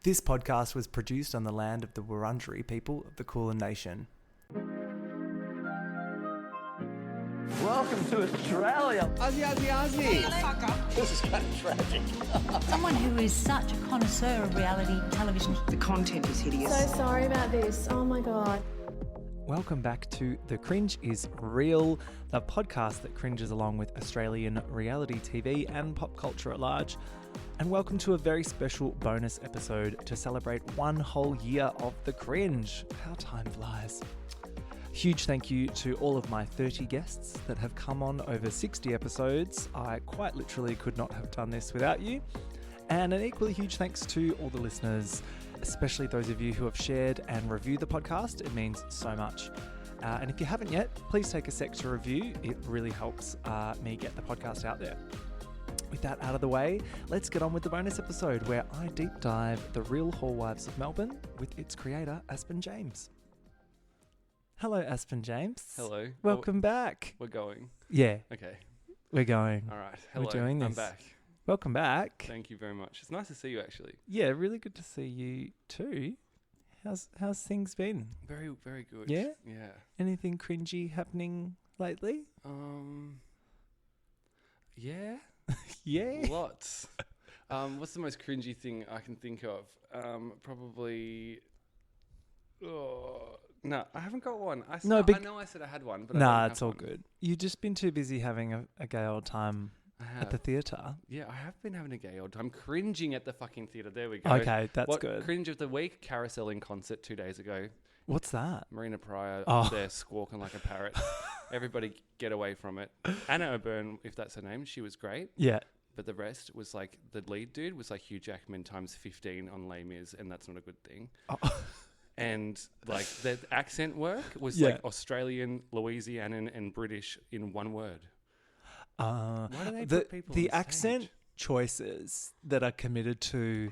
This podcast was produced on the land of the Wurundjeri people of the Kulin Nation. Welcome to Australia. Aussie. This is kind of tragic. Someone who is such a connoisseur of reality television. The content is hideous. So sorry about this. Oh my God. Welcome back to The Cringe is Real, the podcast that cringes along with Australian reality TV and pop culture at large. And welcome to a very special bonus episode to celebrate one whole year of The Cringe. How time flies. Huge thank you to all of my 30 guests that have come on over 60 episodes. I quite literally could not have done this without you. And an equally huge thanks to all the listeners, especially those of you who have shared and reviewed the podcast. It means so much. And if you haven't yet, please take a sec to review. It really helps me get the podcast out there. With that out of the way, let's get on with the bonus episode where I deep dive the Real Housewives of Melbourne with its creator, Aspin James. Hello, Aspin James. Hello. Welcome back. We're going. Yeah, Okay. we're going. All right. Hello. We're doing this. I'm back. Welcome back. Thank you very much. It's nice to see you, actually. Yeah, really good to see you too. How's things been? Very, very good. Yeah? Yeah. Anything cringy happening lately? Yeah. Yeah. Lots. What's the most cringy thing I can think of? Probably. Oh, no, I haven't got one. I know I said I had one, but nah, I don't it's have all one. good. You've just been too busy having a gay old time I at have. the theatre. Yeah, I have been having a gay old time. Cringing at the fucking theatre. There we go. Okay, that's What good. Cringe of the week? Carousel in concert 2 days ago. What's that? Marina Pryor Oh. up there squawking like a parrot. Everybody get away from it. Anna O'Byrne, if that's her name, she was great. Yeah. But the rest was like, the lead dude was like Hugh Jackman times 15 on Les Mis, and that's not a good thing. Oh. And like the accent work was Yeah. like Australian, Louisianan, and British in one word. Why do they put people the on accent stage? choices that are committed to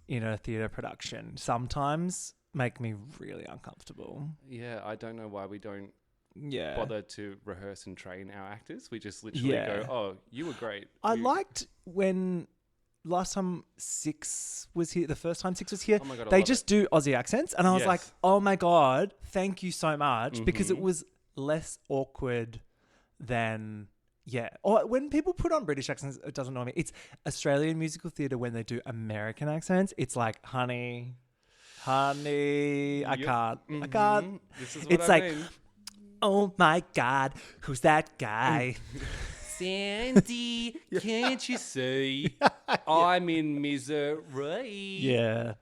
in a theatre production sometimes make me really uncomfortable. Yeah, I don't know why we don't Yeah. bother to rehearse and train our actors. We just literally go, oh, you were great. I You- liked when last time Six was here, the first time Six was here, Oh my God, I they love just do Aussie accents. And I was like, Yes. oh my God, thank you so much. Because it Mhm. was less awkward than, yeah. Or when people put on British accents, it doesn't annoy me. It's Australian musical theatre when they do American accents. It's like, honey, I Yep. can't. I Mhm. can't. This is what It's I like, mean. oh my God, who's that guy? Sandy, can't you see? I'm in misery. Yeah.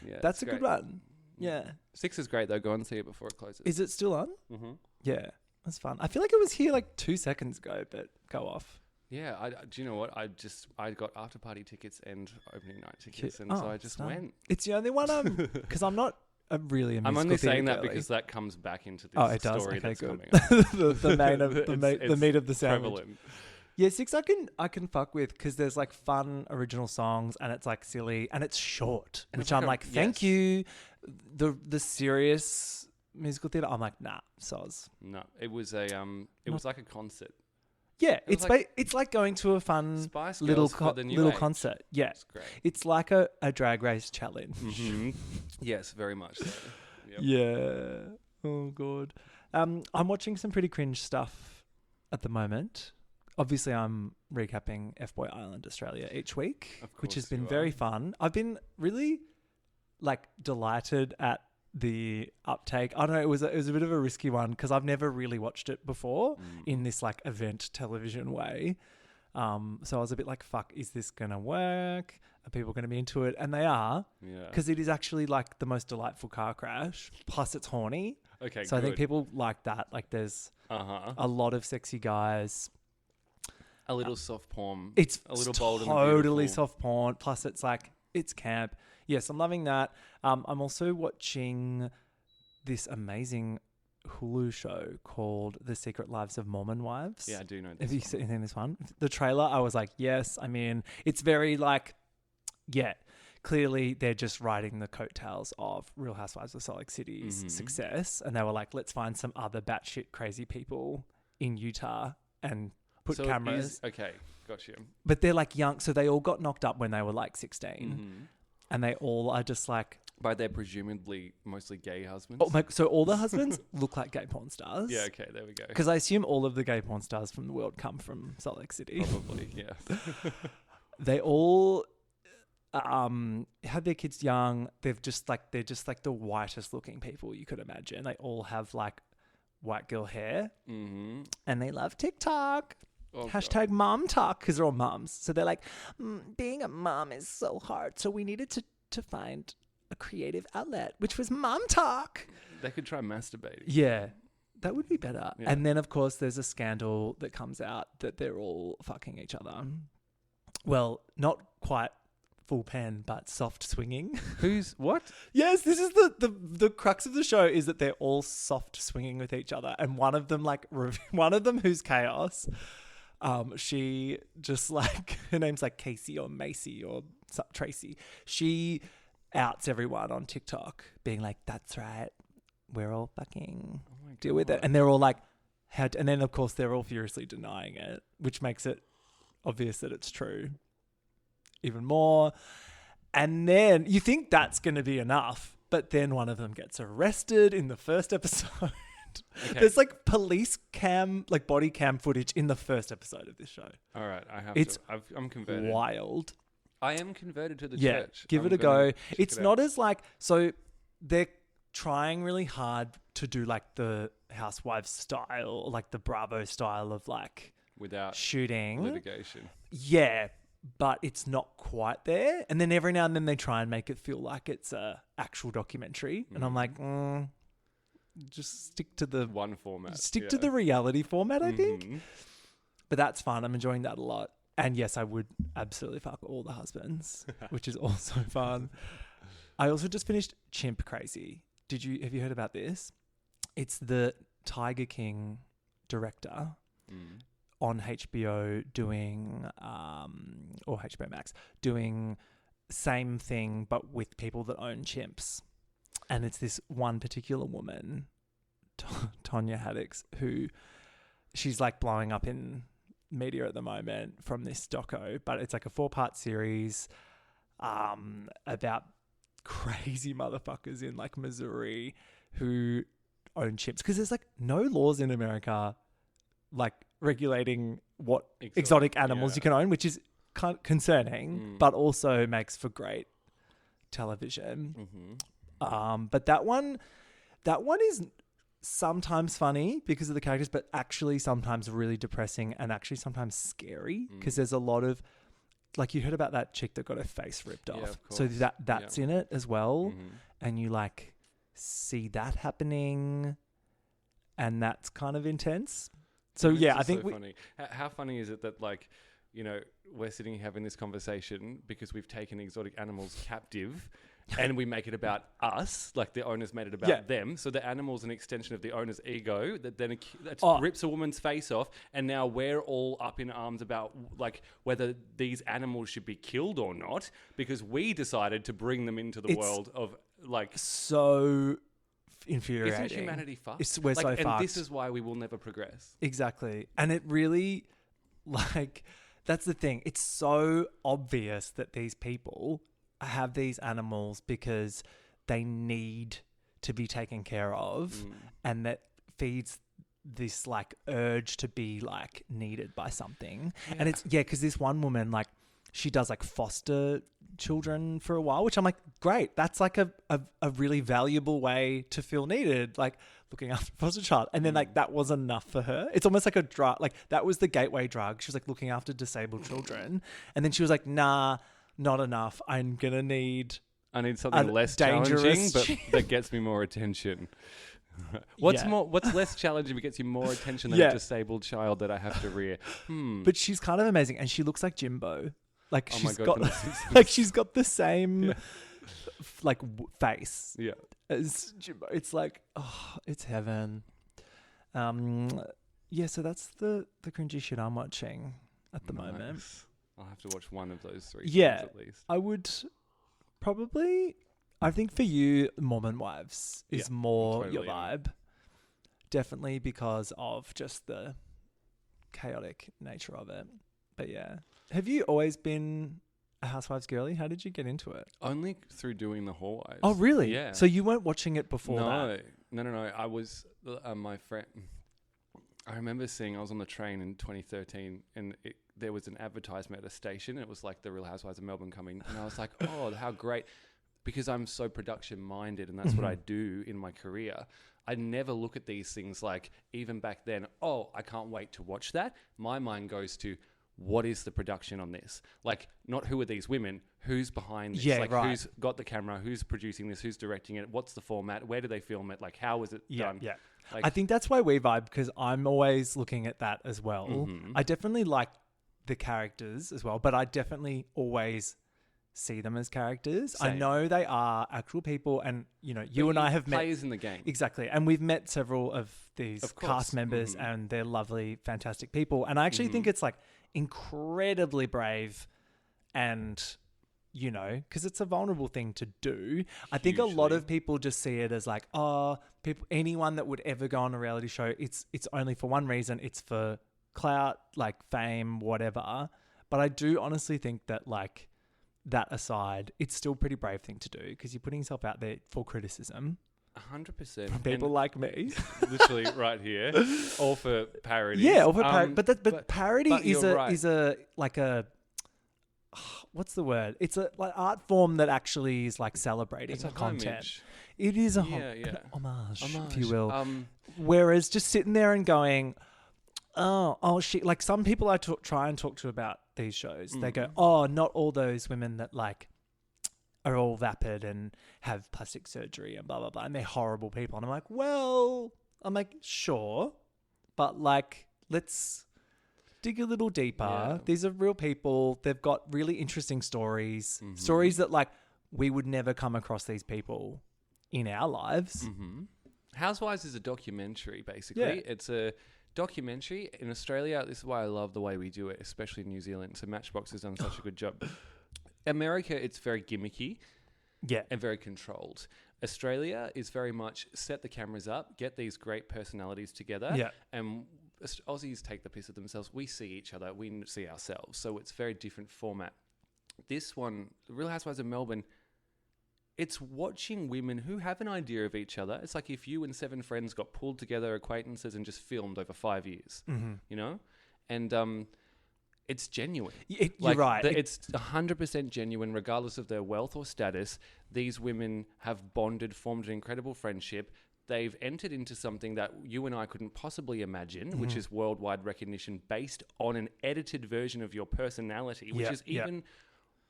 Yeah, That's it's a good great. one. Yeah. 6 is great though. Go and see it before it closes. Is it still on? Mm-hmm. Yeah. That's fun. I feel like it was here like 2 seconds ago, but go off. Yeah. Do you know what? I got after party tickets and opening night tickets, and Oh, so I just star. went. It's the only one because I'm not really a musical I'm only saying theatre that girly. because that comes back into this Oh, it does. story Okay, that's good. coming up. the meat of the sandwich. Prevalent. Yeah, Six I can fuck with because there's like fun original songs and it's like silly and it's short, And which it's like I'm a- like, thank yes. you. The serious musical theatre, I'm like, nah, soz. No, it was a it was like a concert. Yeah, was it's like going to a fun Spice little Girls for the new little age. concert. Yeah, It's great. it's like a drag race challenge. Mhm. Yes, very much so. Yep. Yeah. Oh god. I'm watching some pretty cringe stuff at the moment. Obviously, I'm recapping F-Boy Island Australia each week, Of which has course been you very are. fun. I've been really like delighted at the uptake. I don't know, it was a bit of a risky one because I've never really watched it before in this like event television way. So I was a bit like, fuck, is this going to work? Are people going to be into it? And they are, Yeah. because it is actually like the most delightful car crash. Plus it's horny. Okay. So I think good. people like that. Like there's Uh-huh. a lot of sexy guys. A little soft porn. It's a little bold and totally beautiful. soft porn. Plus it's like, it's camp. Yes, I'm loving that. I'm also watching this amazing Hulu show called The Secret Lives of Mormon Wives. Yeah, I do know this. Have you one. seen this one? The trailer, I was like, yes. I mean, it's very like, yeah, clearly they're just riding the coattails of Real Housewives of Salt Lake City's Mhm. success. And they were like, let's find some other batshit crazy people in Utah and put So it cameras. is- okay, got you. But they're like young. So they all got knocked up when they were like 16. Mhm. and they all are just like, By their presumably mostly gay husbands. so all the husbands look like gay porn stars. Yeah, okay, there we go. Because I assume all of the gay porn stars from the world come from Salt Lake City. Probably, yeah. They all have their kids young. They're just like the whitest looking people you could imagine. They all have like white girl hair, and they love TikTok. Oh, Hashtag mom talk, because they're all mums. So they're like, being a mom is so hard. So we needed to find a creative outlet, which was mom talk. They could try masturbating. Yeah, that would be better. Yeah. And then, of course, there's a scandal that comes out that they're all fucking each other. Well, not quite full pen, but soft swinging. Who's what? Yes, this is the crux of the show, is that they're all soft swinging with each other. And one of them, one of them who's chaos, she just like, her name's like Casey or Macy or Tracy. She outs everyone on TikTok being like, that's right, we're all fucking deal with it. And they're all like, and then of course they're all furiously denying it, which makes it obvious that it's true even more. And then you think that's going to be enough, but then one of them gets arrested in the first episode. Okay. There's like police cam, like body cam footage in the first episode of this show. All right, I'm converted. Wild. I am converted to the church. church. Give it a go. It's not as like, so they're trying really hard to do like the Housewives style, like the Bravo style of like without shooting litigation. Yeah, but it's not quite there. And then every now and then they try and make it feel like it's a actual documentary. And I'm like, just stick to the one format. Stick to the reality format, I think. But that's fun. I'm enjoying that a lot. And yes, I would absolutely fuck all the husbands, which is also fun. I also just finished Chimp Crazy. Have you heard about this? It's the Tiger King director on HBO doing, or HBO Max, doing same thing but with people that own chimps. And it's this one particular woman, Tonya Haddix, who she's like blowing up in media at the moment from this doco, but it's like a 4-part series about crazy motherfuckers in like Missouri who own chimps, because there's like no laws in America like regulating what exotic animals you can own, which is kind of concerning, but also makes for great television. But that one is sometimes funny because of the characters, but actually sometimes really depressing and actually sometimes scary, because there's a lot of, like, you heard about that chick that got her face ripped off. So that's in it as well. And you like see that happening, and that's kind of intense. So yeah, I think funny. How funny is it that, like, you know, we're sitting here having this conversation because we've taken exotic animals captive and we make it about us, like the owners made it about them. So the animal's an extension of the owner's ego that then rips a woman's face off. And now we're all up in arms about like whether these animals should be killed or not, because we decided to bring them into the world of like... So infuriating. Isn't humanity fucked? We're so and fucked. this is why we will never progress. Exactly. And it really, like, that's the thing. It's so obvious that these people have these animals because they need to be taken care of, and that feeds this like urge to be like needed by something. And it's because this one woman, like, she does like foster children for a while, which I'm like, great, that's like a really valuable way to feel needed, like looking after a foster child. And then like that was enough for her. It's almost like a drug, like that was the gateway drug. She was like looking after disabled children, and then she was like, nah, not enough. I need something less challenging, but that gets me more attention. What's less challenging but gets you more attention than a disabled child that I have to rear? But she's kind of amazing, and she looks like Jimbo. Like she's got the same face as Jimbo. It's like, oh, it's heaven. So that's the cringy shit I'm watching at the moment. I'll have to watch one of those three things at least. I would probably... I think for you, Mormon Wives is more your vibe. Definitely because of just the chaotic nature of it. But yeah. Have you always been a Housewives girly? How did you get into it? Only through doing the Whorewives. Oh, really? Yeah. So you weren't watching it before that? No. I was my friend. I remember seeing. I was on the train in 2013, and there was an advertisement at a station. And it was like the Real Housewives of Melbourne coming, and I was like, "Oh, how great!" Because I'm so production minded, and that's what I do in my career. I never look at these things like, even back then, oh, I can't wait to watch that. My mind goes to, what is the production on this? Like, not who are these women, who's behind this? Yeah, like, right. who's got the camera, who's producing this, who's directing it, what's the format, where do they film it, like, how was it done? Yeah. Like, I think that's why we vibe, because I'm always looking at that as well. Mm-hmm. I definitely like the characters as well, but I definitely always see them as characters. Same. I know they are actual people, and you and I have met players in the game. Exactly, and we've met several of these Of course. cast members, and they're lovely, fantastic people. And I actually think it's like incredibly brave, and because it's a vulnerable thing to do. I think a lot Hugely. of people just see it as like, oh, anyone that would ever go on a reality show, it's only for one reason. It's for clout, like fame, whatever. But I do honestly think that, like, that aside, it's still a pretty brave thing to do, because you're putting yourself out there for criticism 100%. from people like me. Literally right here, all for parody. Yeah, or for parody. But parody but is you're a right. is a like a what's the word? It's a like art form that actually is like celebrating It's a content. homage. It is a Yeah. homage, if Homage. you will. Whereas just sitting there and going, oh shit, like some people I try and talk to about these shows, they go, oh, not all those women that like are all vapid and have plastic surgery and blah blah blah, and they're horrible people. And I'm like, sure, but like, let's dig a little deeper. Yeah. These are real people. They've got really interesting stories, stories that like we would never come across these people in our lives. Housewives is a documentary, basically. Yeah. It's a documentary. In Australia, this is why I love the way we do it, especially in New Zealand. So Matchbox has done such a good job. America, it's very gimmicky Yeah. and very controlled. Australia is very much set the cameras up, get these great personalities together, Yeah. and Aussies take the piss of themselves. We see each other, we see ourselves. So it's very different format. This one, The Real Housewives of Melbourne, it's watching women who have an idea of each other. It's like if you and 7 friends got pulled together, acquaintances, and just filmed over 5 years, And it's genuine. You're right. It's 100% genuine, regardless of their wealth or status. These women have bonded, formed an incredible friendship. They've entered into something that you and I couldn't possibly imagine, which is worldwide recognition based on an edited version of your personality, which is even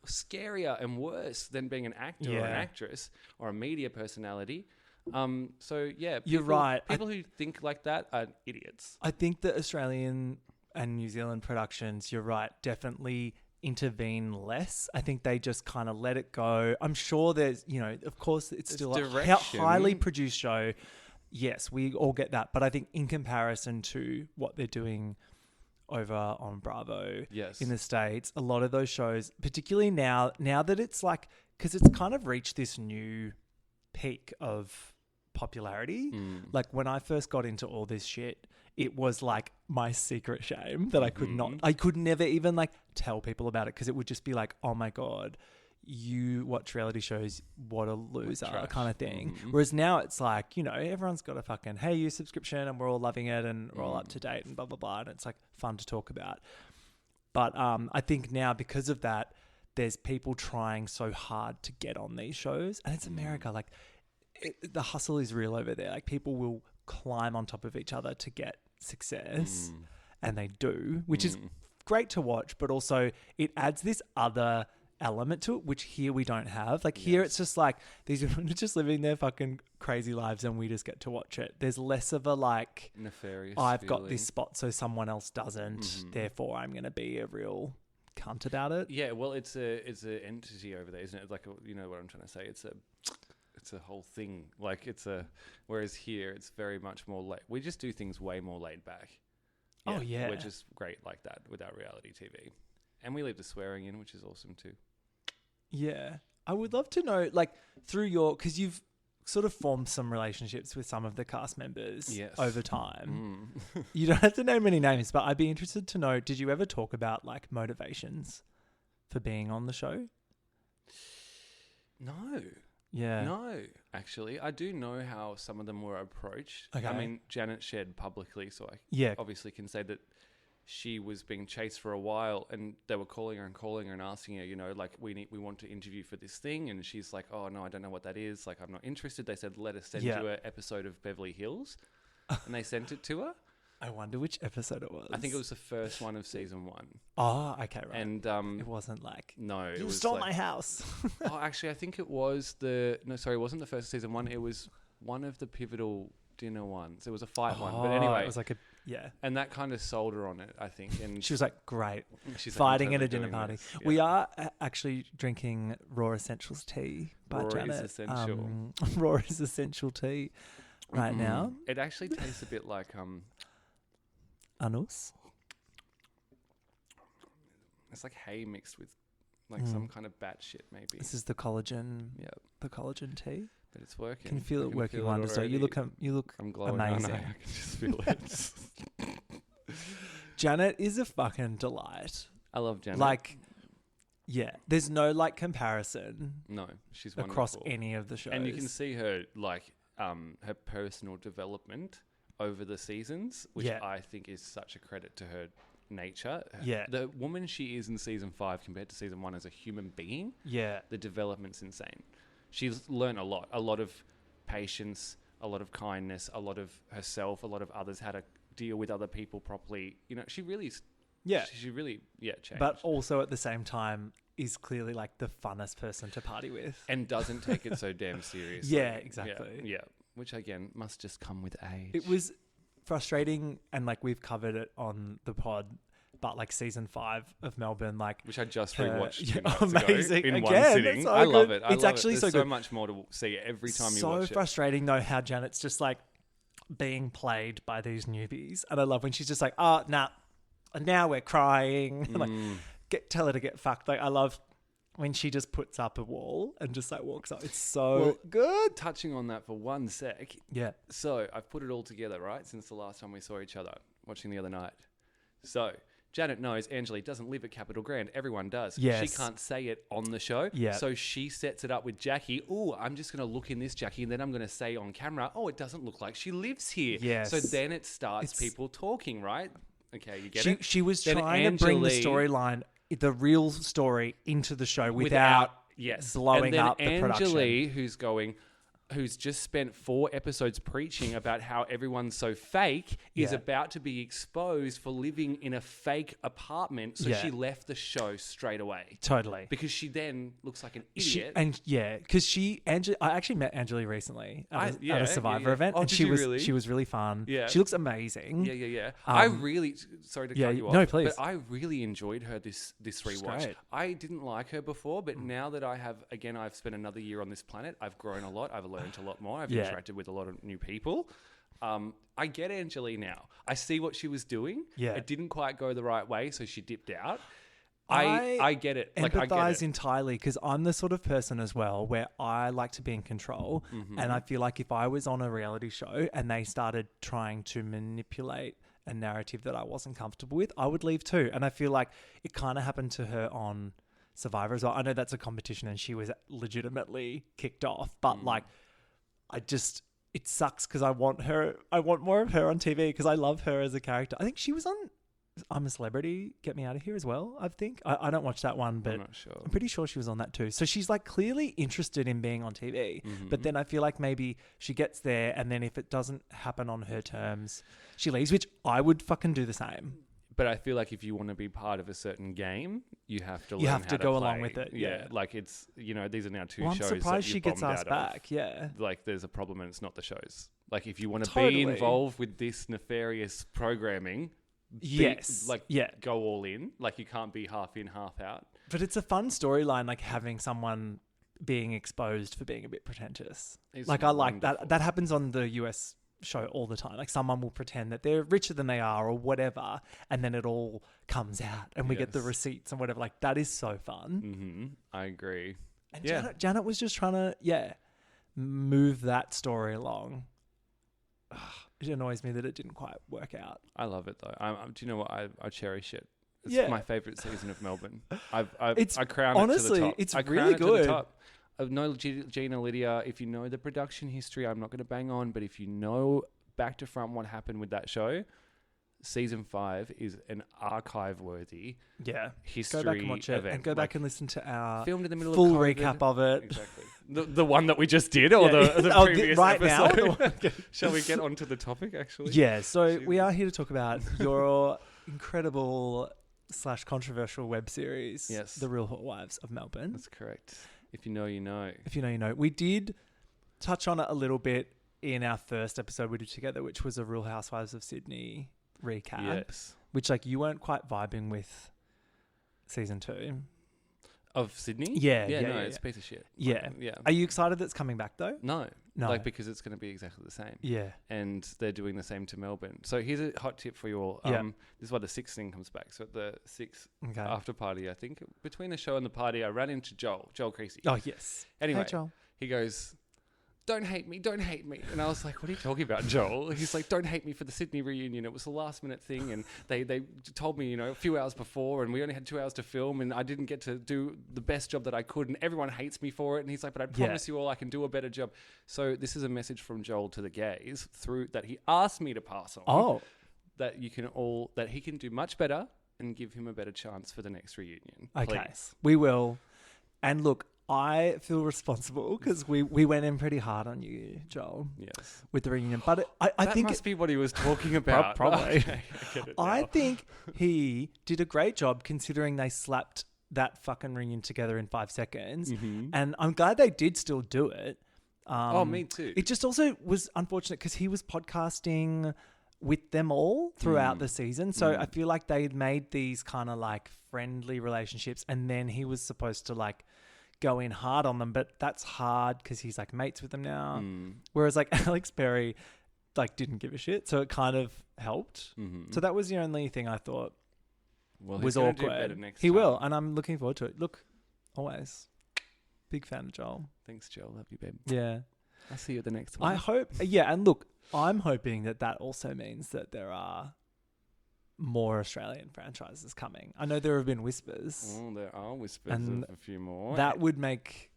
scarier and worse than being an actor or an actress or a media personality. You're right. People who think like that are idiots. I think that Australian and New Zealand productions, you're right, definitely intervene less. I think they just kind of let it go. I'm sure there's, of course, it's still a direction. highly produced show. Yes, we all get that. But I think in comparison to what they're doing over on Bravo in the States, a lot of those shows, particularly now that it's like, because it's kind of reached this new peak of popularity. Like when I first got into all this shit, it was like my secret shame that I could never even like tell people about it, because it would just be like, oh my God, you watch reality shows, what a loser kind of thing. Whereas now it's like, everyone's got a fucking Hey You subscription and we're all loving it and we're all up to date and blah, blah, blah. And it's like fun to talk about. But I think now because of that, there's people trying so hard to get on these shows, and it's America. Like the hustle is real over there. Like people will climb on top of each other to get success, and they do, which is great to watch, but also it adds this other element to it, which here we don't have. Like here it's just like these women are just living their fucking crazy lives and we just get to watch it. There's less of a like nefarious I've feeling. got this spot so someone else doesn't, therefore I'm going to be a real cunt about it. Yeah, well, it's an entity over there, isn't it? Like, you know what I'm trying to say? It's a whole thing. Like whereas here it's very much more we just do things way more laid back. Oh yeah. We're just great like that without reality TV. And we leave the swearing in, which is awesome too. Yeah. I would love to know, like, through because you've sort of formed some relationships with some of the cast members over time. You don't have to name any names, but I'd be interested to know, did you ever talk about like motivations for being on the show? No. Yeah. No, actually. I do know how some of them were approached. Okay. I mean, Janet shared publicly, so I Yeah. obviously can say that she was being chased for a while and they were calling her and asking her, you know, like, we want to interview for this thing. And she's like, oh, no, I don't know what that is. Like, I'm not interested. They said, let us send you an episode of Beverly Hills. And they sent it to her. I wonder which episode it was. I think it was the first one of season 1. Oh, okay, right. And it wasn't like, no, it you was stole like, my house. oh, actually, I think it was it wasn't the first season 1. It was one of the pivotal dinner ones. It was a fight one. But anyway, it was like and that kind of sold her on it, I think. And she was like, great. She's fighting like, at a dinner party. This. Yeah. We are actually drinking Raw Essentials tea by Raw Janet. is essential. Raw is Essential tea right now. It actually tastes a bit like Anus. it's like hay mixed with like some kind of bat shit, maybe. This is the collagen. Yeah, the collagen tea. but it's working. Can you feel it working feel wonders? So you look I'm glowing. amazing. I can just feel it. Janet is a fucking delight. I love Janet. Like, yeah, there's no like comparison no, she's across wonderful. any of the shows. And you can see her like her personal development over the seasons, which I think is such a credit to her nature. Yeah. The woman she is in season 5 compared to season 1 as a human being, the development's insane. She's learned a lot of patience, a lot of kindness, a lot of herself, a lot of others, how to deal with other people properly. You know, she really changed. But also at the same time is clearly like the funnest person to party with. And doesn't take it so damn seriously. Yeah, exactly. Yeah. Which again must just come with age. It was frustrating, and like we've covered it on the pod, but like season 5 of Melbourne, like which I just rewatched 2 nights amazing ago in again, one sitting. so I love good. it. It's actually There's so so good. much more to see every time you so watch it. frustrating though how Janet's just like being played by these newbies, and I love when she's just like, now we're crying. Like, tell her to get fucked. Like, I love when she just puts up a wall and just like walks up. It's so good. Touching on that for 1 sec. Yeah. So I've put it all together, right? Since the last time we saw each other, watching the other night. So Janet knows Angelique doesn't live at Capital Grand. Everyone does. Yes. She can't say it on the show. Yeah. So she sets it up with Jackie. Oh, I'm just going to look in this, Jackie, and then I'm going to say on camera, oh, it doesn't look like she lives here. Yes. So then it starts people talking, right? Okay, you get it? She was Then trying to bring the Angelique- storyline, the real story, into the show without blowing and then up the production. Angelique, who's just spent 4 episodes preaching about how everyone's so fake, is about to be exposed for living in a fake apartment. So she left the show straight away. Totally. Because she then looks like an idiot. Because I actually met Angela recently at a Survivor event, Oh, and did she you was really? she was really fun. Yeah. She looks amazing. Yeah. I really, sorry to cut you off. No, please. But I really enjoyed her this rewatch. great. I didn't like her before, but now that I've spent another year on this planet, I've grown a lot. I've learned a lot more. I've interacted with a lot of new people. I get Angelique now. I see what she was doing. Yeah. It didn't quite go the right way, so she dipped out. I get it. Empathize Like, I get it. entirely, because I'm the sort of person as well where I like to be in control, and I feel like if I was on a reality show and they started trying to manipulate a narrative that I wasn't comfortable with, I would leave too. And I feel like it kind of happened to her on Survivor as well. I know that's a competition and she was legitimately kicked off, but like, it sucks because I want more of her on TV because I love her as a character. I think she was on I'm a Celebrity, Get Me Out of Here as well, I think. I don't watch that one, but I'm not sure. I'm pretty sure she was on that too. So she's like clearly interested in being on TV, but then I feel like maybe she gets there and then if it doesn't happen on her terms, she leaves, which I would fucking do the same. But I feel like if you want to be part of a certain game, you have to learn You have how to go play. along with it. Yeah. Like it's, these are now 2 Well, I'm shows surprised that you've she gets bombed asked out of. back. Yeah. Like there's a problem and it's not the shows. Like if you want to Totally. be involved with this nefarious programming, go all in. Like you can't be half in, half out. But it's a fun storyline, like having someone being exposed for being a bit pretentious. It's like I like wonderful. that. That happens on the US show all the time. Like someone will pretend that they're richer than they are or whatever, and then it all comes out and we get the Yes. receipts and whatever. Like that is so fun. Mm-hmm. I agree. And Janet was just trying to, move that story along. It annoys me that it didn't quite work out. I love it though. Do you know what? I cherish it It's my favourite season of Melbourne. I crown honestly, it to the top. it's I crown really it to good. the top. No Gina Lydia. If you know the production history, I'm not going to bang on, but if you know back to front what happened with that show, season 5 is an archive-worthy history Go back and watch it, event. and go back and listen to our filmed in the middle full of COVID. recap of it. Exactly. The one that we just did, or the Oh, previous right episode. now. Shall we get onto the topic, actually? Yeah, so we are here to talk about your incredible / controversial web series, Yes. The Real Housewives of Melbourne. That's correct. If you know, you know. If you know, you know. We did touch on it a little bit in our first episode we did together, which was a Real Housewives of Sydney recap. Yes. Which, like, you weren't quite vibing with season 2. Of Sydney? Yeah, It's a piece of shit. Yeah. Yeah. Are you excited that it's coming back, though? No. No. Like, because it's going to be exactly the same. Yeah. And they're doing the same to Melbourne. So here's a hot tip for you all. Yeah. This is why the 6th thing comes back. So at the 6th Okay. after party, I think, between the show and the party, I ran into Joel Crazy. Oh, yes. Anyway, Hey, Joel. he goes, don't hate me. And I was like, what are you talking about, Joel? He's like, don't hate me for the Sydney reunion. It was a last minute thing. And they told me, a few hours before, and we only had 2 hours to film, and I didn't get to do the best job that I could. And everyone hates me for it. And he's like, but I promise you all I can do a better job. So this is a message from Joel to the gays that he asked me to pass on. Oh. That he can do much better and give him a better chance for the next reunion. Okay. Please. We will. And look, I feel responsible because we went in pretty hard on you, Joel, Yes. with the reunion. But I That think must be what he was talking about. Probably. Okay, I get it I now. think he did a great job considering they slapped that fucking reunion together in 5 seconds. Mm-hmm. And I'm glad they did still do it. Me too. It just also was unfortunate because he was podcasting with them all throughout the season. So I feel like they made these kind of like friendly relationships, and then he was supposed to like go in hard on them, but that's hard because he's like mates with them now. Whereas like Alex Perry like didn't give a shit, so it kind of helped. So that was the only thing I thought was gonna awkward. do better next He time. will, and I'm looking forward to it. Look, always big fan of Joel. Thanks, Joel. Love you, babe. Yeah, I'll see you at the next one. I hope. Yeah, and look, I'm hoping that also means that there are more Australian franchises coming. I know there have been whispers. Oh, there are whispers And of a few more. That would make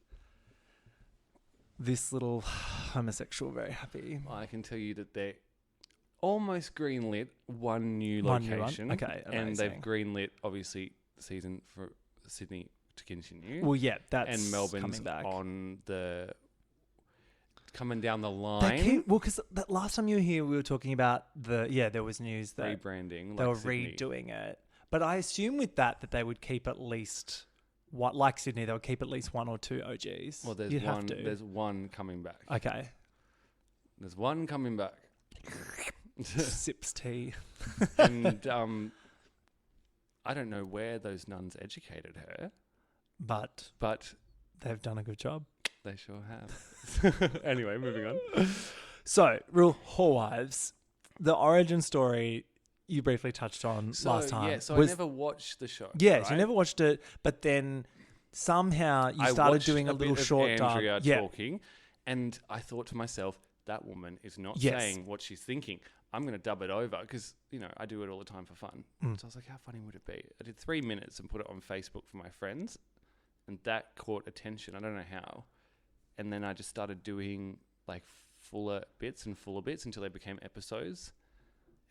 this little homosexual very happy. I can tell you that they almost greenlit one new One new one? location. Okay, and they've amazing. greenlit obviously the season for Sydney to continue. Well, yeah, that's and Melbourne's coming back. coming down the They line. because that last time you were here, we were talking about there was news that Rebranding. they like were Sydney. redoing it. But I assume with that they would keep at least what, like Sydney, they would keep at least 1 or 2 OGs. Well, You'd have to. there's one coming back. Okay. There's one coming back. Sips tea. And I don't know where those nuns educated her, But but they've done a good job. they sure have. Anyway, moving on. So, Real Whorewives, the origin story you briefly touched on last time. Yeah, so was, I never watched the show. Yes, right? you never watched it, but then somehow you I started watched doing a bit little of short Andrea dive. Yeah, talking, and I thought to myself, that woman is not Yes. saying what she's thinking. I'm going to dub it over because, I do it all the time for fun. Mm. So I was like, how funny would it be? I did 3 minutes and put it on Facebook for my friends, and that caught attention. I don't know how. And then I just started doing like fuller bits until they became episodes.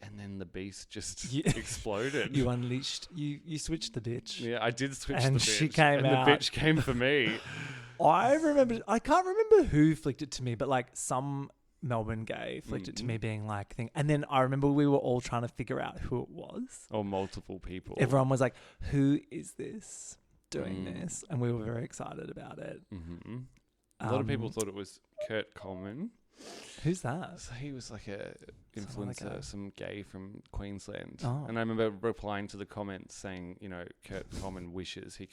And then the beast just exploded. you unleashed, you switched the bitch. Yeah, I did switch And the bitch. she came out. And the bitch came for me. I can't remember who flicked it to me, but like some Melbourne gay flicked it to me being like thing. And then I remember we were all trying to figure out who it was. Or multiple people. Everyone was like, who is this doing this? And we were very excited about it. Mm-hmm. A lot of people thought it was Kurt Coleman. Who's that? So he was like a Someone like influencer, a- some gay from Queensland. Oh. And I remember replying to the comments saying, Kurt Coleman wishes he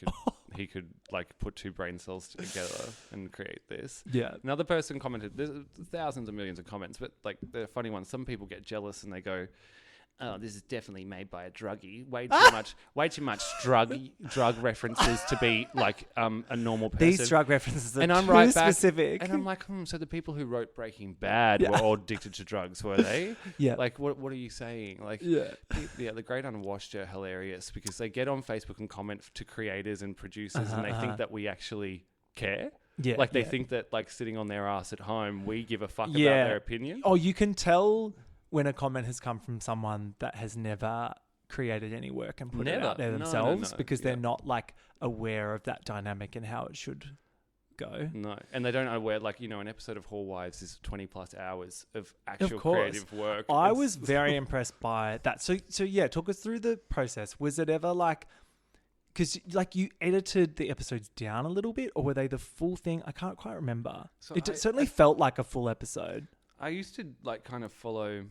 could like put 2 brain cells together and create this. Yeah. Another person commented, there's thousands of millions of comments, but like the funny ones, some people get jealous and they go, oh, this is definitely made by a druggie. Way too much drug references to be like a normal person. These drug references are and I'm too right back, specific. And I'm like, so the people who wrote Breaking Bad were all addicted to drugs, were they? Yeah. Like, what are you saying? Like, the great unwashed are hilarious because they get on Facebook and comment to creators and producers, and they think that we actually care. Yeah, like they think that like sitting on their ass at home, we give a fuck about their opinion. Oh, you can tell when a comment has come from someone that has never created any work and put it out there themselves because they're not like aware of that dynamic and how it should go. No, and they don't know where, like, an episode of Whorewives is 20 plus hours of actual creative work. I was very impressed by that. So yeah, talk us through the process. Was it ever like, because like you edited the episodes down a little bit, or were they the full thing? I can't quite remember. So it certainly felt like a full episode. I used to like kind of follow.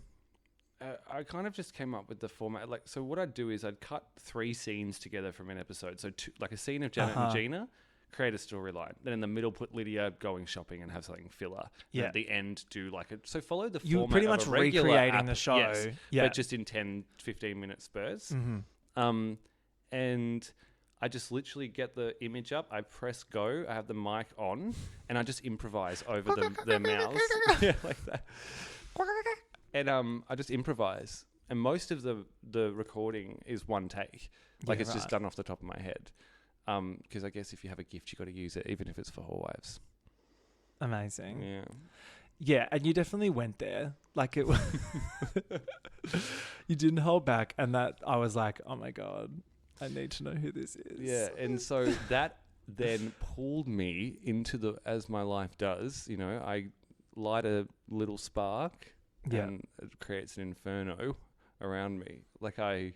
I kind of just came up with the format. Like, so what I'd do is I'd cut 3 scenes together from an episode. So like a scene of Janet and Gina, create a storyline. Then in the middle, put Lydia going shopping and have something filler. Yeah. And at the end, do like so follow the format. You're pretty much of a regular recreating the show. Yes, but just in 10, 15 minute spurts. Mm-hmm. And I just literally get the image up. I press go. I have the mic on, and I just improvise over their mouths. Yeah, like that. And I just improvise. And most of the recording is one take. Like it's just done off the top of my head. Because I guess if you have a gift, you got to use it, even if it's for Whorewives. Amazing. Yeah. Yeah, and you definitely went there. Like it was. You didn't hold back, and that I was like, oh my God, I need to know who this is. Yeah, and so that then pulled me into as my life does, I light a little spark and it creates an inferno around me. Like I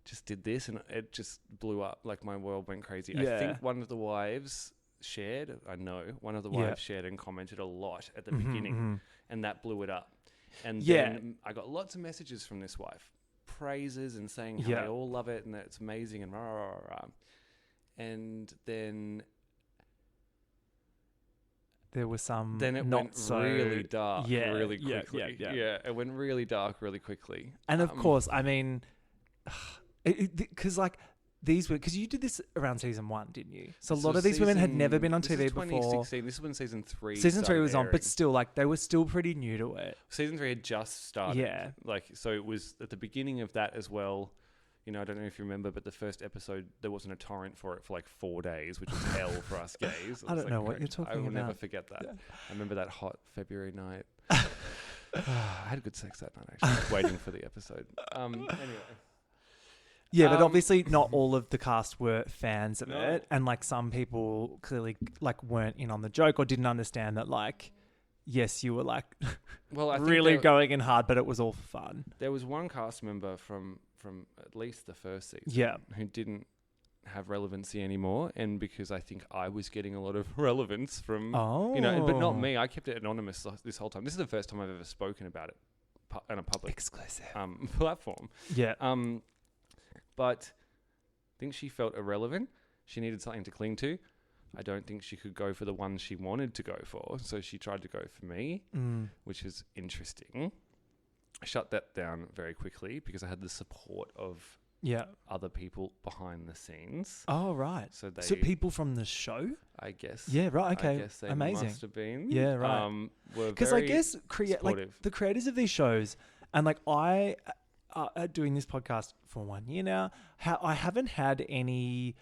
just did this and it just blew up. Like my world went crazy. Yeah. I think one of the wives shared and commented a lot at the beginning and that blew it up. And then I got lots of messages from this wife. Praises and saying how they all love it and that it's amazing and rah, rah, rah, rah. And then there was some then it went really dark really quickly. Yeah, it went really dark really quickly. And of course, I mean, because like these were, because you did this around season 1, didn't you? So a lot of these women had never been on TV before. 2016. This is when season 3 Season 3 was airing. on, but still, like, they were still pretty new to it. Season 3 had just started. Yeah. Like, so it was at the beginning of that as well. I don't know if you remember, but the first episode, there wasn't a torrent for it for like 4 days, which was hell for us gays. I don't know what you're talking about. I will never forget that. Yeah. I remember that hot February night. I had good sex that night, actually, waiting for the episode. Anyway. Yeah, but obviously not all of the cast were fans of it. And like some people clearly like weren't in on the joke or didn't understand that like, yes, you were like I really going in hard, but it was all for fun. There was one cast member from at least the first season who didn't have relevancy anymore. And because I think I was getting a lot of relevance from, but not me. I kept it anonymous this whole time. This is the first time I've ever spoken about it on a public exclusive platform. Yeah. But I think she felt irrelevant. She needed something to cling to. I don't think she could go for the one she wanted to go for. So she tried to go for me, which is interesting. I shut that down very quickly because I had the support of other people behind the scenes. Oh, right. So people from the show? I guess. Yeah, right. Okay. I guess they amazing. Must have been. Yeah, right. Because I guess like the creators of these shows, and like I... doing this podcast for 1 year now, I haven't had any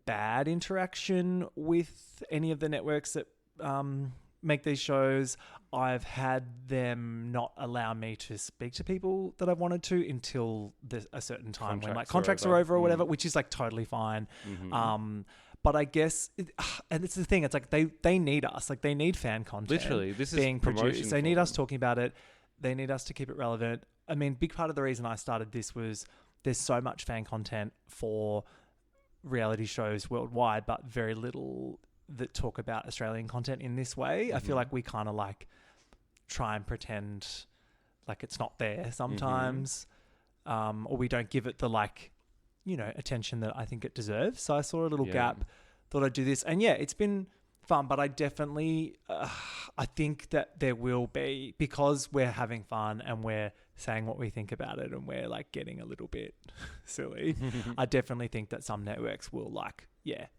bad interaction with any of the networks that make these shows. I've had them not allow me to speak to people that I've wanted to until a certain time when like contracts are over or whatever, which is like totally fine. Mm-hmm. But I guess, and it's the thing, it's like they need us, like they need fan content. Literally, this is being produced. They need us talking about it. They need us to keep it relevant. I mean, big part of the reason I started this was there's so much fan content for reality shows worldwide, but very little that talk about Australian content in this way. I feel like we kind of like try and pretend like it's not there sometimes, or we don't give it the like, attention that I think it deserves. So I saw a little gap, thought I'd do this. And it's been fun, but I definitely, I think that there will be, because we're having fun and we're saying what we think about it and we're like getting a little bit silly. I definitely think that some networks will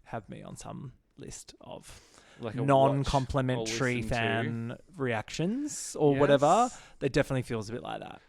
have me on some list of Like a non-complimentary watch or listen fan reactions or Yes. whatever. It definitely feels a bit like that.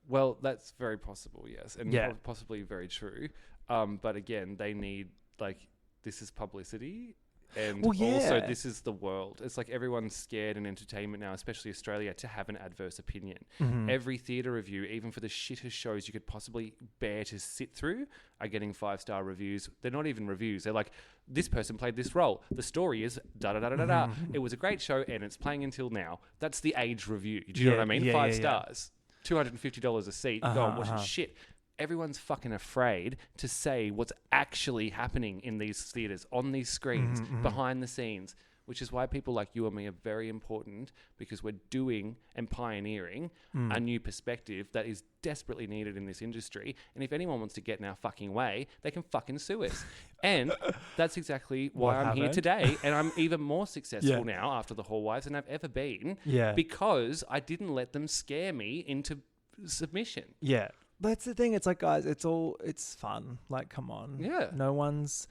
Well, that's very possible, yes, and Yeah. possibly very true. But again, they need, like, this is publicity, and Well, yeah. also this is the world. It's like everyone's scared in entertainment now, especially Australia, to have an adverse opinion. Mm-hmm. Every theatre review, even for the shittest shows you could possibly bear to sit through, are getting 5-star reviews. They're not even reviews. They're like, this person played this role. The story is da-da-da-da-da-da. Mm-hmm. It was a great show, and it's playing until now. That's the age review. Do you know what I mean? Yeah, 5 yeah. stars. $250 a seat. Go and watch it. Shit. Everyone's fucking afraid to say what's actually happening in these theaters, on these screens, behind the scenes, which is why people like you and me are very important, because we're doing and pioneering a new perspective that is desperately needed in this industry. And if anyone wants to get in our fucking way, they can fucking sue us. And that's exactly why I'm here today. And I'm even more successful now after the Whorewives than I've ever been, because I didn't let them scare me into submission. Yeah. That's the thing. It's like, guys, it's fun. Like, come on. Yeah. No one's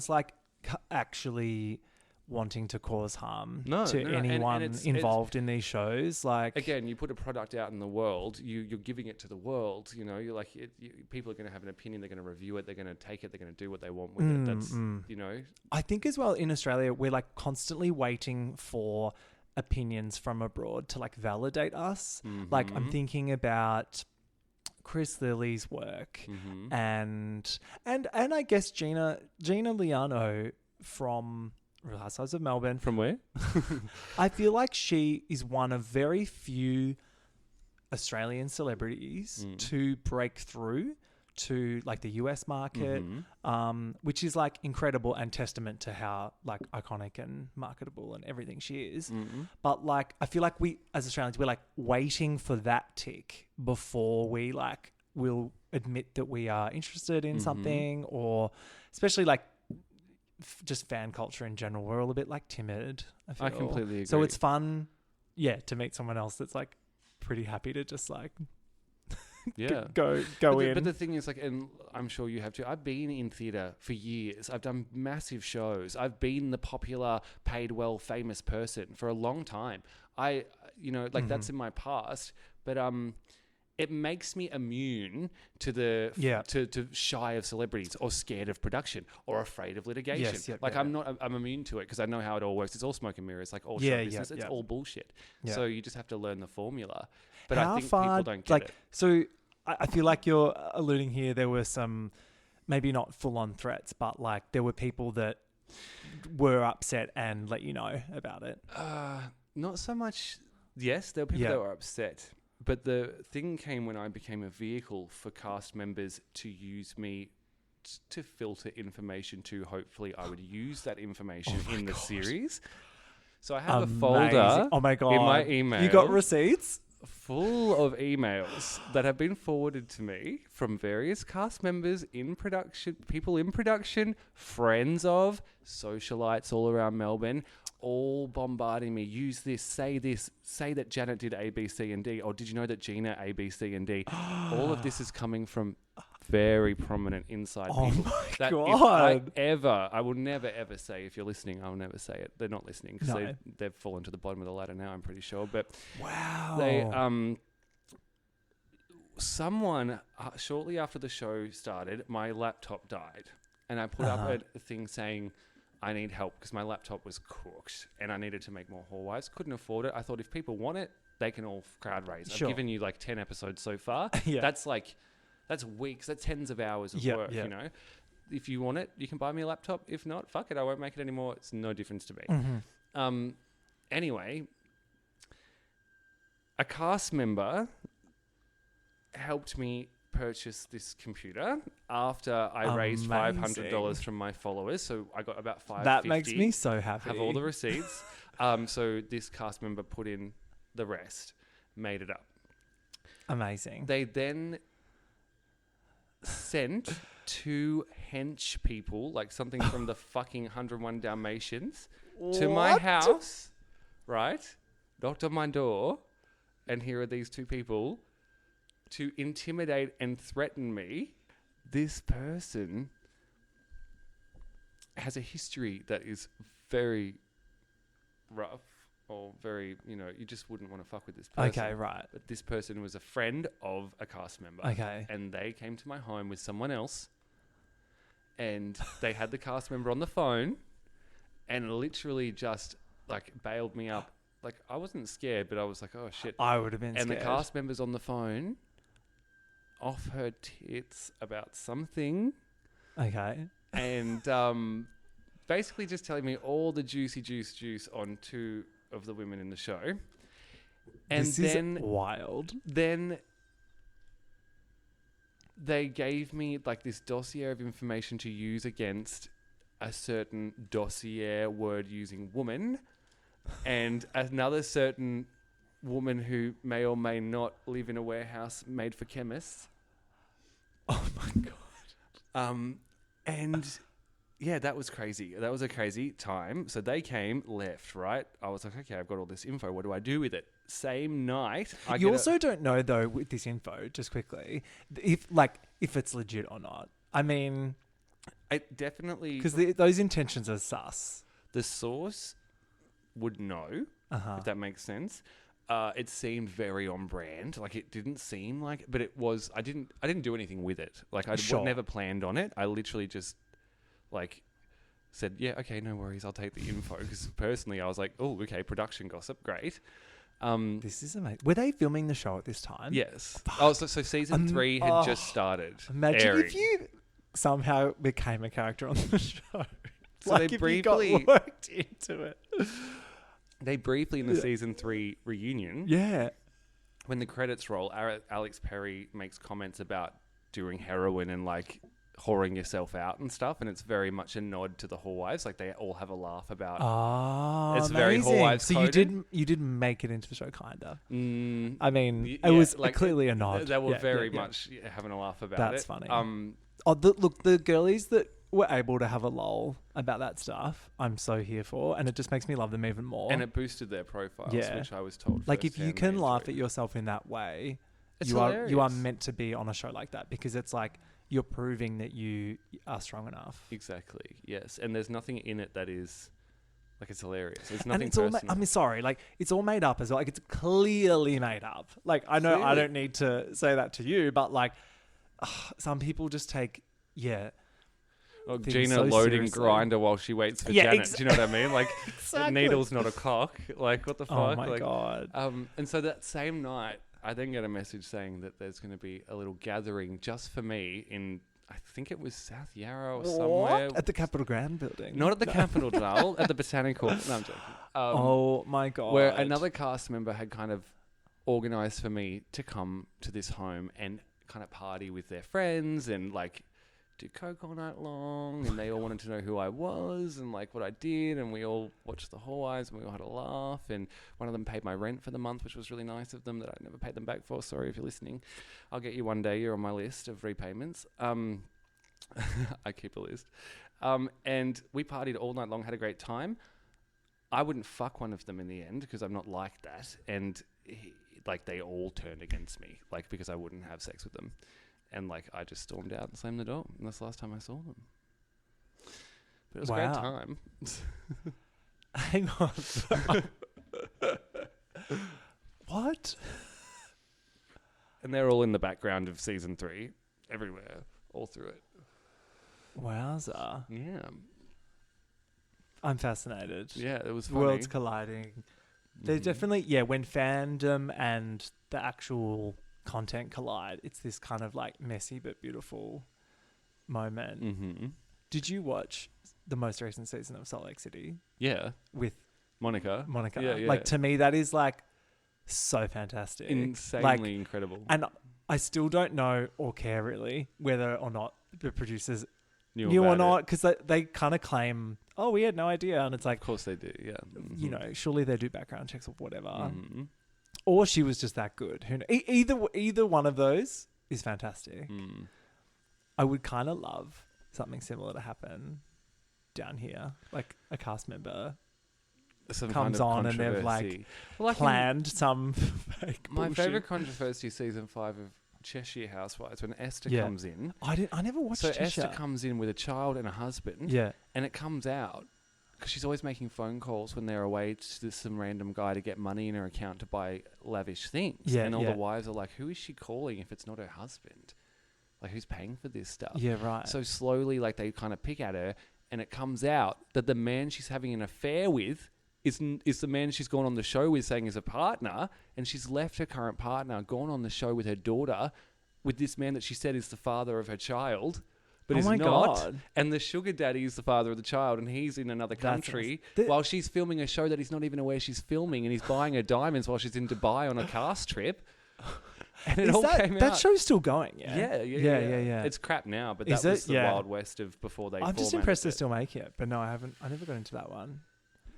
like actually wanting to cause harm to anyone and involved in these shows. Like, again, you put a product out in the world, you're giving it to the world. You know, you're like, people are going to have an opinion. They're going to review it. They're going to take it. They're going to do what they want with it. That's, you know. I think as well in Australia, we're like constantly waiting for opinions from abroad to like validate us. Like, I'm thinking about Chris Lilly's work and I guess Gina Liano from Real Housewives of Melbourne. From where? I feel like she is one of very few Australian celebrities to break through to like the US market, which is like incredible and testament to how like iconic and marketable and everything she is. But like, I feel like we as Australians, we're like waiting for that tick before we like will admit that we are interested in something, or especially like just fan culture in general. We're all a bit like timid. I completely agree. So it's fun, to meet someone else that's like pretty happy to just like go in. But the thing is, like, and I'm sure you have too, I've been in theatre for years. I've done massive shows. I've been the popular, paid well, famous person for a long time. That's in my past. But it makes me immune to the to shy of celebrities, or scared of production, or afraid of litigation. I'm immune to it because I know how it all works. It's all smoke and mirrors, like all show business. It's all bullshit. Yeah. So you just have to learn the formula. But I think people don't get it. So I feel like you're alluding here. There were some, maybe not full on threats, but like there were people that were upset and let you know about it. Not so much. Yes, there were people that were upset. But the thing came when I became a vehicle for cast members to use me to filter information to. Hopefully, I would use that information in the series. So I have a folder in my email. You got receipts? Full of emails that have been forwarded to me from various cast members in production, people in production, friends of, socialites all around Melbourne, all bombarding me. Use this, say that Janet did A, B, C, and D, or did you know that Gina A, B, C, and D? All of this is coming from very prominent inside people. My God. I will never ever say, if you're listening, I'll never say it. They're not listening because they've fallen to the bottom of the ladder now, I'm pretty sure. But wow. They, someone, shortly after the show started, my laptop died. And I put up a thing saying, I need help because my laptop was cooked and I needed to make more Whorewives. Couldn't afford it. I thought if people want it, they can all crowd raise. I've given you like 10 episodes so far. That's weeks. That's tens of hours of work, you know. If you want it, you can buy me a laptop. If not, fuck it. I won't make it anymore. It's no difference to me. Anyway, a cast member helped me purchase this computer after I raised $500 from my followers. So I got about $550. That makes me so happy. Have all the receipts. So this cast member put in the rest, made it up. Amazing. They then sent 2 hench people, like something from the fucking 101 Dalmatians, to my house, right? Knocked on my door, and here are these two people to intimidate and threaten me. This person has a history that is very rough or very, you just wouldn't want to fuck with this person. Okay, right. But this person was a friend of a cast member. Okay. And they came to my home with someone else, and they had the cast member on the phone and literally just like bailed me up. Like, I wasn't scared, but I was like, oh shit. I would have been scared. And the cast member's on the phone off her tits about something. Okay. And basically just telling me all the juicy juice on two of the women in the show. And this then is wild. Then they gave me like this dossier of information to use against a certain dossier word using woman and another certain woman who may or may not live in a warehouse made for chemists. Oh my God. And yeah, that was crazy. That was a crazy time. So they came, left, right? I was like, okay, I've got all this info. What do I do with it? Same night. You also don't know, though, with this info, just quickly, if it's legit or not. I mean, it definitely... Because those intentions are sus. The source would know, if that makes sense. It seemed very on brand. Like, it didn't seem like... But it was... I didn't do anything with it. Like, I never planned on it. I literally just... like said, yeah, okay, no worries, I'll take the info. Because personally, I was like, oh, okay, production gossip, great. This is amazing. Were they filming the show at this time? Yes. Oh, so season 3 had just started. Imagine if you somehow became a character on the show. So like they if briefly you got worked into it. They briefly in the season 3 reunion. Yeah. When the credits roll, Alex Perry makes comments about doing heroin and like whoring yourself out and stuff, and it's very much a nod to the Whorewives. Like they all have a laugh about. Oh, it's amazing. very Whorewives. So coded. you did make it into the show, kinda. I mean, it was like clearly a nod. They were very much having a laugh about it. That's funny. Look, the girlies that were able to have a lol about that stuff, I'm so here for, and it just makes me love them even more. And it boosted their profiles, which I was told. Like if you can laugh at yourself in that way, you are meant to be on a show like that, because it's like you're proving that you are strong enough. Exactly. Yes, and there's nothing in it that is like it's hilarious. It's nothing and it's all personal. I mean, sorry, like it's all made up as well. Like it's clearly made up. Like I know I don't need to say that to you, but like some people just take Well, Gina so loading seriously. Grinder while she waits for Janet. Do you know what I mean? Like, a needle's not a cock. Like, what the fuck? Oh my God. And so that same night, I then get a message saying that there's going to be a little gathering just for me in, I think it was South Yarra or somewhere. At the Capitol Grand building? Not at the Capitol, Dale, at the Botanical. No, I'm joking. Oh my God. Where another cast member had kind of organised for me to come to this home and kind of party with their friends and like do coke all night long, and they all wanted to know who I was and like what I did, and we all watched the Whorewives and we all had a laugh, and one of them paid my rent for the month, which was really nice of them that I never paid them back for. Sorry if you're listening. I'll get you one day. You're on my list of repayments. I keep a list. And we partied all night long, had a great time. I wouldn't fuck one of them in the end because I'm not like that, and like they all turned against me, like because I wouldn't have sex with them. And, like, I just stormed out and slammed the door. And that's the last time I saw them. But it was a great time. Hang on. What? And they're all in the background of season 3. Everywhere. All through it. Wowza. Yeah. I'm fascinated. Yeah, it was funny. Worlds colliding. There's definitely, when fandom and the actual content collide, it's this kind of like messy but beautiful moment. Mm-hmm. Did you watch the most recent season of Salt Lake City? Yeah. With Monica. Yeah. Like to me, that is like so fantastic. Insanely incredible. And I still don't know or care really whether or not the producers knew or not, because they kind of claim, oh, we had no idea. And it's like, of course they do, yeah. Mm-hmm. You know, surely they do background checks or whatever. Mm-hmm. Or she was just that good. Who knows? Either one of those is fantastic. Mm. I would kind of love something similar to happen down here, like a cast member some comes kind of on and they've like controversy. Well, I can- planned some fake My bullshit. favorite controversy is season 5 of Cheshire Housewives when Esther Yeah. comes in. I never watched So Cheshire. Esther comes in with a child and a husband. Yeah. And it comes out because she's always making phone calls when they're away to some random guy to get money in her account to buy lavish things. Yeah, and all yeah. the wives are like, who is she calling if it's not her husband? Like, who's paying for this stuff? Yeah, right. So slowly, like, they kind of pick at her, and it comes out that the man she's having an affair with is the man she's gone on the show with saying is a partner, and she's left her current partner, gone on the show with her daughter, with this man that she said is the father of her child, but Oh is my not. God. And the sugar daddy is the father of the child, and he's in another country while she's filming a show that he's not even aware she's filming, and he's buying her diamonds while she's in Dubai on a cast trip. And it all came out. That show's still going, yeah? Yeah. It's crap now, but Is that was it? the Yeah. Wild West of before they I'm just formatted impressed they it. still make it, but no, I haven't. I never got into that one.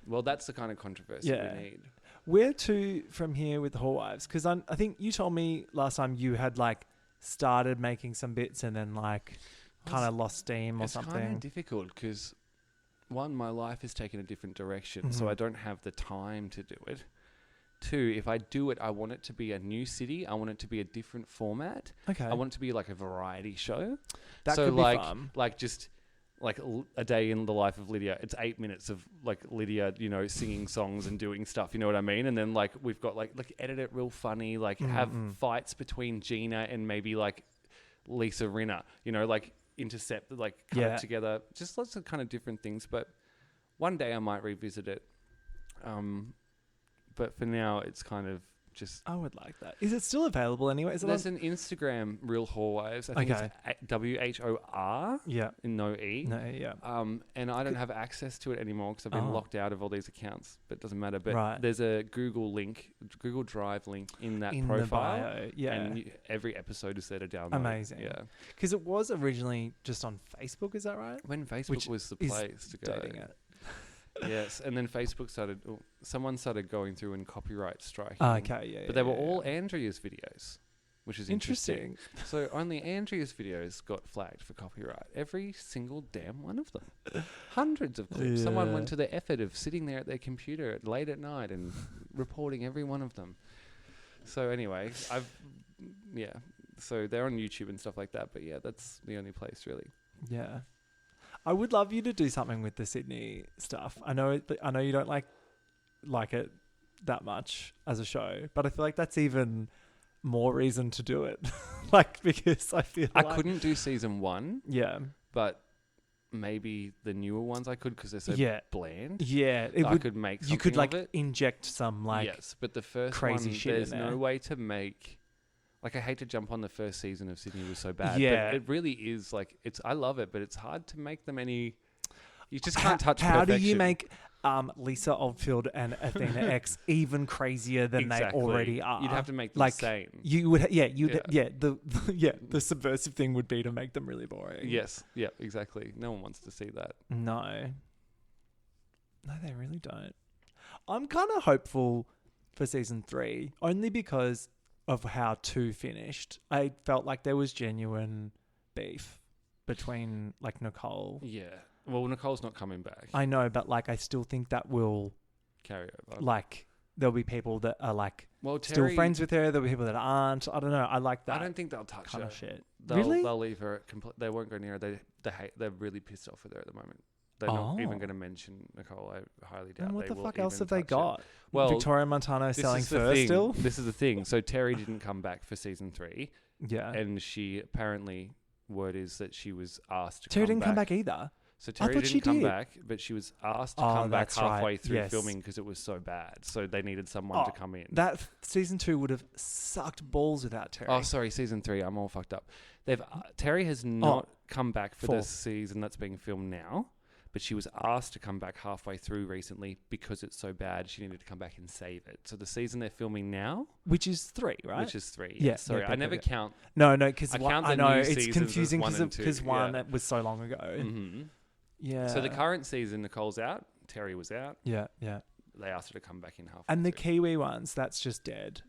Well, that's the kind of controversy Yeah. we need. Where to from here with the Whorewives? Because I think you told me last time you had like started making some bits and then like kind of lost steam or It's something. kind of difficult because, one, my life has taken a different direction, so I don't have the time to do it. Two, if I do it, I want it to be a new city. I want it to be a different format. Okay. I want it to be like a variety show. That so could be like, fun. like just like a day in the life of Lydia. It's 8 minutes of like Lydia, you know, singing songs and doing stuff. You know what I mean? And then like we've got like edit it real funny. Like have fights between Gina and maybe like Lisa Rinna. You know, like intercept, like cut it together. Just lots of kind of different things. But one day I might revisit it. But for now, it's kind of just... I would like that. Is it still available anyway? Is it There's an Instagram, Real Whorewives. I think it's WHOR. Yeah. No E. No, yeah. And I don't have access to it anymore because I've been locked out of all these accounts, but it doesn't matter. But Right. there's a Google Drive link in that In the profile. bio, yeah. And every episode is there to download. Amazing. Yeah. Because it was originally just on Facebook, is that right? When Facebook Which was the is place to go. dating it. Yes, and then Facebook someone started going through and copyright striking. Okay, yeah. But they were all Andrea's videos, which is interesting. Interesting. So only Andrea's videos got flagged for copyright. Every single damn one of them. Hundreds of clips. Someone Yeah. went to the effort of sitting there at their computer late at night and reporting every one of them. So anyway, so they're on YouTube and stuff like that. But yeah, that's the only place really. Yeah. I would love you to do something with the Sydney stuff. I know you don't like it that much as a show, but I feel like that's even more reason to do it. Because I feel I like... couldn't do season 1. Yeah. But maybe the newer ones I could because they're so bland. Yeah. I could make something you could like of it. inject some like... Yes, but the first crazy one, shit in there's there. no way to make... Like, I hate to jump on the first season of Sydney was so bad. Yeah. But it really is, like, I love it, but it's hard to make them any... You just can't touch How do perfection. you make Lisa Oldfield and Athena X even crazier than Exactly. they already are? You'd have to make them like, sane. You would, the subversive thing would be to make them really boring. Yes, yeah, exactly. No one wants to see that. No, they really don't. I'm kind of hopeful for season 3, only because of how 2 finished. I felt like there was genuine beef between like Nicole. Yeah. Well, Nicole's not coming back. I know, but like I still think that will Carry over. like there'll be people that are like Well, still friends with her. There'll be people that aren't. I don't know. I like that. I don't think they'll touch kind her. of shit. Really? They'll leave her. They won't go near her. They're really pissed off with her at the moment. They're not even going to mention Nicole. I highly doubt. And what they the will fuck else even have they touch her. got? Well, Victoria Montano this selling is the fur thing. still. This is the thing. So Terry didn't come back for season 3, Yeah. and she apparently word is that she was asked to Terry come didn't back. come back either. So Terry thought she didn't come did. back, but she was asked to Oh, come back that's right. halfway through Yes. filming because it was so bad. So they needed someone to come in. That season 2 would have sucked balls without Terry. Oh, sorry, season 3. I'm all fucked up. Terry has not come back for 4. the season that's being filmed now, but she was asked to come back halfway through recently because it's so bad. She needed to come back and save it. So the season they're filming now, Which is 3, right? which is 3. Yeah, Sorry, yeah, I never count. No, because I count the I know new it's seasons confusing as 1 and 2, because one yeah. was so long ago. Mm-hmm. Yeah. So the current season, Nicole's out. Terry was out. Yeah. They asked her to come back in halfway And the through. Kiwi ones, that's just dead.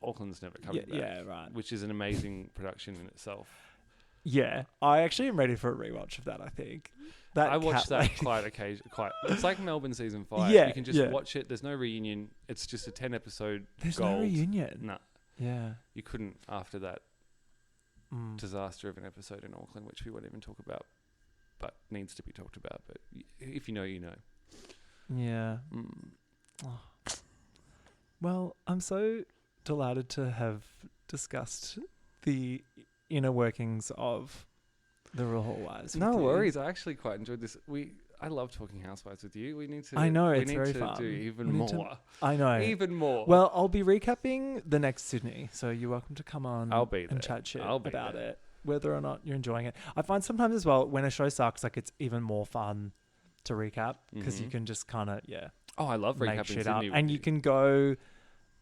Auckland's never coming back. Yeah, right. Which is an amazing production in itself. Yeah, I actually am ready for a rewatch of that. I think that I watch cat that lady- quite occasionally. It's like Melbourne season 5. Yeah, You can just yeah. watch it. There's no reunion. It's just a 10 episode. There's gold. no reunion. Nah, Yeah. you couldn't after that Mm. disaster of an episode in Auckland, which we won't even talk about, but needs to be talked about. But if you know, you know. Yeah. Mm. Oh. Well, I'm so delighted to have discussed the inner workings of the Real Housewives. No with you. worries. I actually quite enjoyed this. I love talking housewives with you. We need to. I know, we it's need very to fun. do even We need to- more. I know. Even more. Well, I'll be recapping the next Sydney, so you're welcome to come on I'll be there. and chat shit I'll be about there. it, whether or not you're enjoying it. I find sometimes as well, when a show sucks, like it's even more fun to recap because you Mhm. can just kind of, Oh, I love make recapping shit Sydney up. with And you can go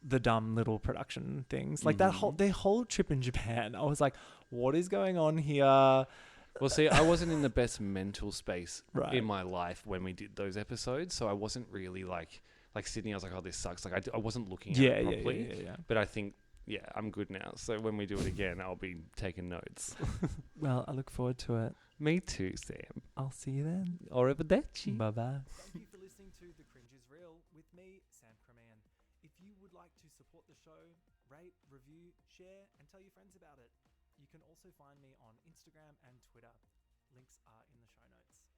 the dumb little production things. Like their whole trip in Japan. I was like, what is going on here? Well, see, I wasn't in the best mental space Right. in my life when we did those episodes, so I wasn't really like Sydney. I was like, oh, this sucks. Like I wasn't looking at it properly. Yeah. But I think, I'm good now. So when we do it again, I'll be taking notes. Well, I look forward to it. Me too, Sam. I'll see you then. Arrivederci. Bye-bye. Thank you for listening to The Cringe is Real with me, Sam Creman. If you would like to support the show, rate, review, share, and tell your friends about it. You can also find me on Instagram and Twitter. Links are in the show notes.